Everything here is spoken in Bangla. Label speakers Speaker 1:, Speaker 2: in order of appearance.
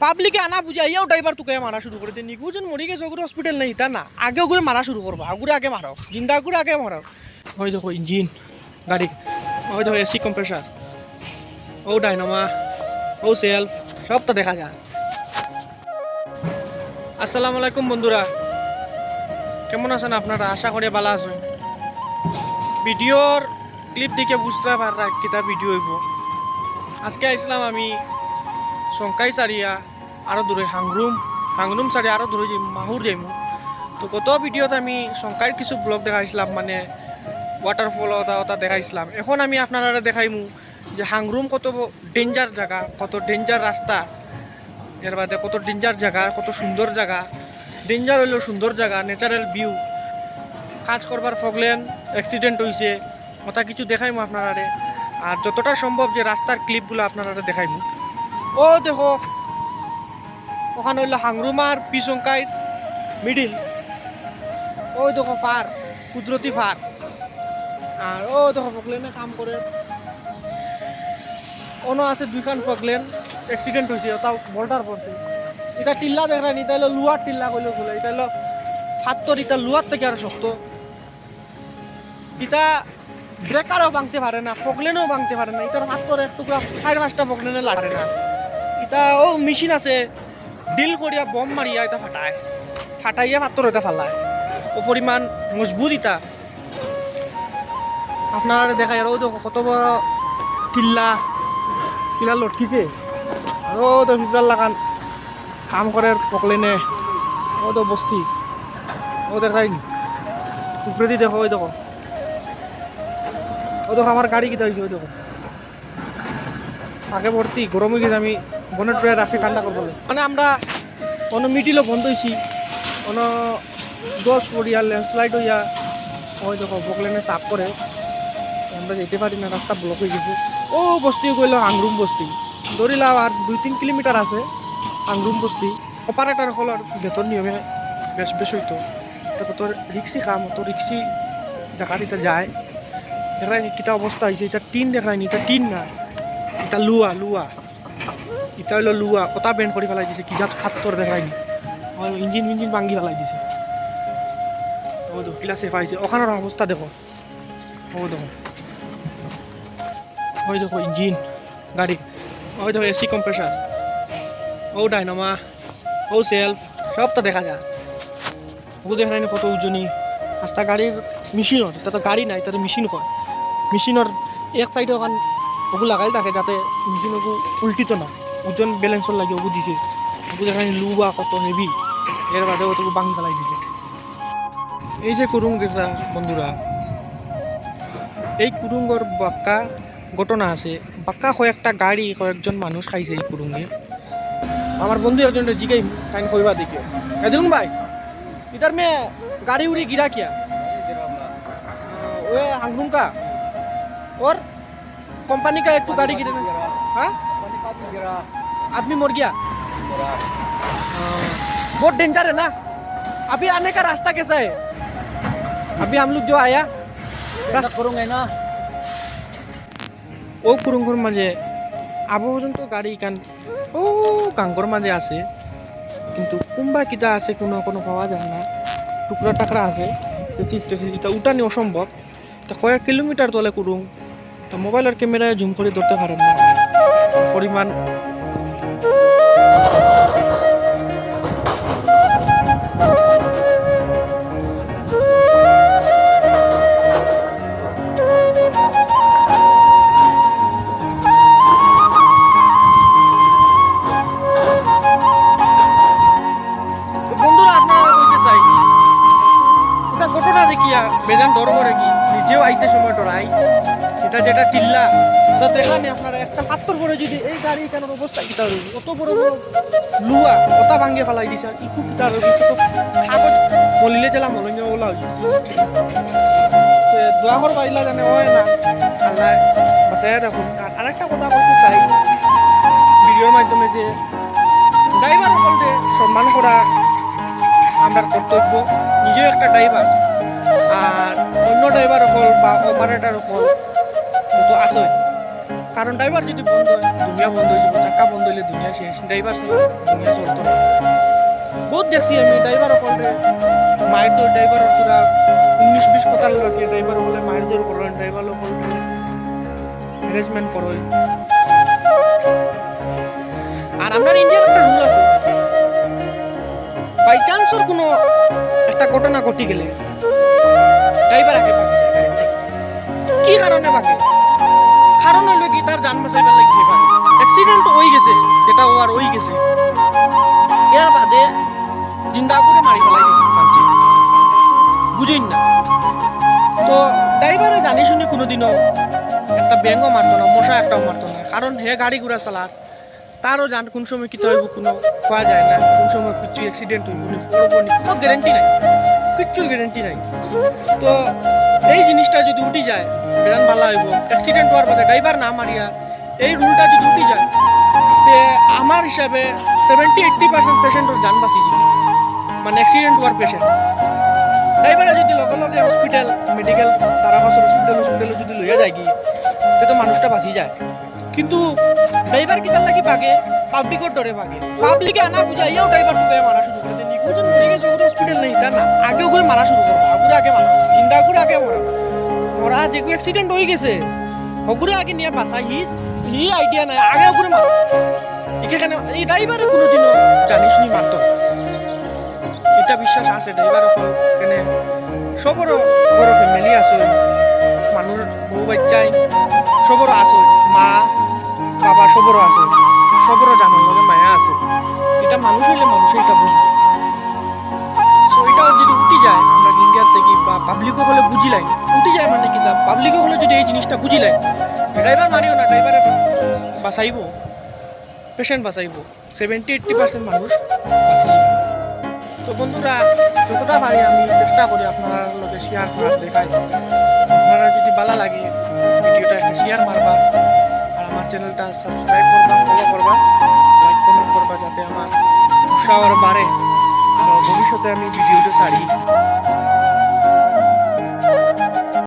Speaker 1: পাবলিকে আনা বুঝাইয়াও ড্রাইভার তোকে মারা শুরু করে দিন যেন মরি গেছে ওগুলো হসপিটাল নেই তা না আগে ওগুলো মারা শুরু করবো আগুরে আগে মারো জিন্দা আগুরে আগে মারো ওই দেখো ইঞ্জিন গাড়ি ওই দেখো এসি কম্প্রেসার ও ডাইনামা ও সেলফ সব তো দেখা যায়। আসসালামু আলাইকুম বন্ধুরা, কেমন আছেন আপনারা? আশা করি ভালো আছেন। ভিডিওর ক্লিপ দেখে বুঝতে পারা কিতা ভিডিও হইব। আজকে আসলাম আমি সংকাই সারিয়া আরও দূরে হাংরুম সারিয়া আরও দূরে মাহুর যাইমু। তো গত ভিডিওতে আমি সংকাইর কিছু ব্লগ দেখাইছিলাম, মানে ওয়াটারফল ওটা দেখাইছিলাম। এখন আমি আপনারা দেখাইমু যে হাংরুম কত ডেঞ্জার জায়গা, কত ডেঞ্জার রাস্তা, এর বাদে কত ডেঞ্জার জায়গা, কত সুন্দর জায়গা। ডেঞ্জার হইলেও সুন্দর জায়গা, ন্যাচারাল ভিউ। কাজ করবার ফগলেন অ্যাক্সিডেন্ট হয়েছে ওটা কিছু দেখাইমু আপনারা। আর যতটা সম্ভব যে রাস্তার ক্লিপগুলো আপনারা দেখাইমু। ও দেখো ওখানে হইলো হাংরুম আর পিসংকাই মিডিল। ওই দেখো ফার, কুদরতি ফার। আর ও দেখো ফগলেনে কাম করে। অন্য আছে দুইখান ফগলেন অ্যাক্সিডেন্ট হয়েছে, তাও বল্টার পড়ছে। এটা টিল্লা দেখায়নি, এটা হলো লুয়ার টিল্লা কইলে বলে। এটা হলো ফাত্তর, এটা লুয়ার থেকে আরো শক্ত। এটা ব্রেকারও ভাঙতে পারে না, ফগলেনও ভাঙতে পারে না। এটার ফাত্তর এক টুকরা 4-5টা ফগলেনে লাগে না। এটা ও মেশিন আছে, ডিল করিয়া বম মারিয়া এটা ফাটাইয়া ফাত্তর এটা ফালায়। ও পরিমাণ মজবুত এটা আপনারা দেখায়। আর ও দেখো কত বড় টিল্লা লটকিছে। আর ও তো ফিফার লাগান কাম করে পকলেনে। ও তো বস্তি ও দেখাইনি উপরে দেখো। ওই দেখো ও দেখো আমার গাড়ি কিতা হয়েছে। ওই দেখো আগে ভর্তি গরম হয়ে গেছে। আমি বনেট প্রায় রাখছি ঠান্ডা করবো, মানে আমরা কোনো মিটিলও বন্ধ হয়েছি, কোনো দশ পড়িয়া ল্যান্ডস্লাইড হইয়া। ওই দেখো বকলেনে সাফ করে আমরা যেতে পারি না, রাস্তা ব্লক হয়ে গেছে। ও বস্তি কইল হাংরুম বস্তি, ধরিলাম আর 2-3 কিলোমিটার আছে হাংরুম বস্তি। অপারেটার হলার বেতন নিয়মে বেশ হইতো। তারপর তোর রিক্সি কাম, তো রিক্সি জায়গার এটা যায় দেখায়নি কিতা অবস্থা হয়েছে। এটা টিন দেখায়নি, এটা টিন না, এটা লুয়া। এটা হইলো লুয়া, কটা বেন্ড করে ফেলাই দিছে। কি যাত খাত্তর দেখায়নি, ইঞ্জিন ভাঙ্গি ফেলাই দিছে। ও দেখো ক্লাসে পাইছে। ওখানের অবস্থা দেখো। ও দেখো ওই দেখো ইঞ্জিন গাড়ি, ওই দেখো এসি কম্প্রেসার, ও ডাইনামা, ও সেলফ সব তো দেখা যায়। ও দেখায়নি কত ওজনী রাস্তা গাড়ির মেশিনের। এটা তো গাড়ি নাই, এটা তো মেশিন হয়। মেশিনের এক সাইডে ওখান ওগু লাগাই থাকে যাতে মেশিন ওগু উল্টিত না, ওজন ব্যালেন্সর লাগে ওগু দিছে। ওগু দেখায়নি লুয়া কত হেভি, এর বাদে ওটুকু বাং ফেলাই দিছে। এই যে কুরুং দেখা বন্ধুরা, এই কুরুঙ্গর বাক্কা ঘটনা আছে। বাক্কা কয়েকটা গাড়ি কয়েকজন মানুষ খাইছে এই কুরুঙ্গে। আমার বন্ধু একজন জিগাই টাইম কইবা দেখে এদিন ভাই इधर में गाड़ी उड़ी गिरा क्या? वो हांगरुम का और कंपनी का एक तो गाड़ी गिरा। हाँ आदमी मर गया। बहुत डेंजर है ना। अभी आने का रास्ता कैसा है? अभी हम लोग जो आया रास्ता करूँगा ना ও কুরুঙ্গর মাঝে আবু পর্যন্ত গাড়ি কান ও কাঙ্গর মাঝে আছে, কিন্তু কুম্বা কিতা আছে কোনো পাওয়া যায় না। টুকরা টাকরা আছে যে চিজটা এটা উঠানি অসম্ভব। তা কয়েক কিলোমিটার তলে কুরুং, তা মোবাইলের ক্যামেরায় জুম করে ধরতে পারেন না পরিমাণ। ঘটনা দেখিয়া বেজান ডর করে কি নিজেও আইতে সময় ডরাই। এটা যেটা টিল্লা তা দেখানি আপনারা, একটা পাত্তর পরে যদি এই গাড়ি কেন অবস্থা কিতা রইব। কত বড় লুয়া কথা ভাঙ্গে ফেলাই দিছে। আর ইকু কিতা রইব তো কাগজ বলিলে জেলা মলঞ্জ ওলা হইব। দোয়াহর বাইলা জানে হয় না আল্লাহ বাঁচাই রাখুন। আর আরেকটা কথা বলতে চাই ভিডিওর মাধ্যমে, যে ড্রাইভার সকলকে সম্মান করা আমার কর্তব্য। নিজেও একটা ড্রাইভার, আর অন্য ড্রাইভার হল বা অপারেটার হল তো আসে। কারণ ড্রাইভার যদি বন্ধ হয় দুনিয়া বন্ধ হয়ে যাব। চাকা বন্ধ হইলে দুনিয়া শেষ, ড্রাইভার ছাড়া দুনিয়া চলতো না। বহুত দেখছি আমি ড্রাইভার করলে মায়ের দৌড়, ড্রাইভার পুরা 19-20 কথা লাগে, ড্রাইভার বলে মায়ের দৌড় করেন, ড্রাইভার বলে হ্যারাসমেন্ট করেন। আর আপনার ইন্ডিয়ার একটা রুল আছে, বাই চান্স ওর কোনো একটা ঘটনা ঘটি গেলে ড্রাইভার আগে বাঁকে গাড়ির থেকে। কি কারণে বাঁকে? কারণ হইল কি তার যান বাঁচাইবার লাগে বাঁকে। অ্যাক্সিডেন্ট তো হয়ে গেছে, যেটা হওয়ার হয়ে গেছে, এর বাদে জিন্দা করে মারি ফেলাই মানছি, বুঝেন না। তো ড্রাইভারে জানি শুনি কোনোদিনও একটা ব্যাঙ্গও মারতো না, মশা একটাও মারতো না, কারণ হে গাড়ি ঘোড়া চালাত, তারও জান কোন সময় কিতে হইব কোনো পাওয়া যায় না, কোন সময় কিছু অ্যাক্সিডেন্ট হইব নি, পড়ব নি, কোনো গ্যারেন্টি নাই, কিচ্ছুর গ্যারেন্টি নাই। তো এই জিনিসটা যদি উঠি যায় বেজান ভালো হইব। অ্যাক্সিডেন্ট হওয়ার বাদে ড্রাইভার না মারিয়া এই রুলটা যদি উঠি যায়, তে আমার হিসাবে 70-80% পেশেন্টর যান বাঁচি যাবে, মানে অ্যাক্সিডেন্ট হওয়ার পেশেন্ট। ড্রাইভারে যদি লগে লগে হসপিটাল মেডিকেল তারা পাশের হসপিটালে যদি লইয়া যায় কি, তো মানুষটা বাঁচি যায়। কিন্তু ড্রাইভার কিতার লাগি ভাগে, পাবলিকর ডরে ভাগে, পাবলিকে আনা বুঝাইয়াও ড্রাইভার টুকে মারা শুরু করে দেন। নিকুজন মরে গেছে, ওগুলো হসপিটাল নেই তা না, আগে ওগুলো মারা শুরু করবো, আগুরে আগে মারা, জিন্দা করে আগে মরা, ওরা যে অ্যাক্সিডেন্ট হয়ে গেছে ওগুলো আগে নিয়ে বাঁচা, হি আইডিয়া নাই, আগে ওগুলো মারা। এখানে এই ড্রাইভারে কোনোদিনও জানি শুনি মারত না। এটা বিশ্বাস আছে ড্রাইভার অকল কেনে সবরও বড় ফ্যামিলি আছে, মানুষ বউ বাচ্চাই সবরও আছে, মা বাবা সবরও আছে, সবরও জানার লগে মায়া আছে। এটা মানুষ হইলে মানুষে এটা বুঝবে। সো এটাও যদি উঠি যায় আমরা ইন্ডিয়ার থেকে বা পাবলিকও হলে বুঝিলাই, উঠি যায় মানে কি পাবলিকও হলে যদি এই জিনিসটা বুঝিলাই, ড্রাইভার মারিও না, ড্রাইভারে বাঁচাইব, পেশেন্ট বাঁচাইব, 70-80% মানুষ বাঁচাইব। তো বন্ধুরা যতটা পারি আমি চেষ্টা করি আপনার লগে শেয়ার করার, দেখাই আপনারা যদি ভালো লাগে ভিডিওটা একটা শেয়ার মারবা, আর আমার চ্যানেলটা সাবস্ক্রাইব করবা, ফলো করবা, লাইক কমেন্ট করবা, যাতে আমার উৎসাহ আরও বাড়ে আর ভবিষ্যতে আমি ভিডিওটা ছাড়ি।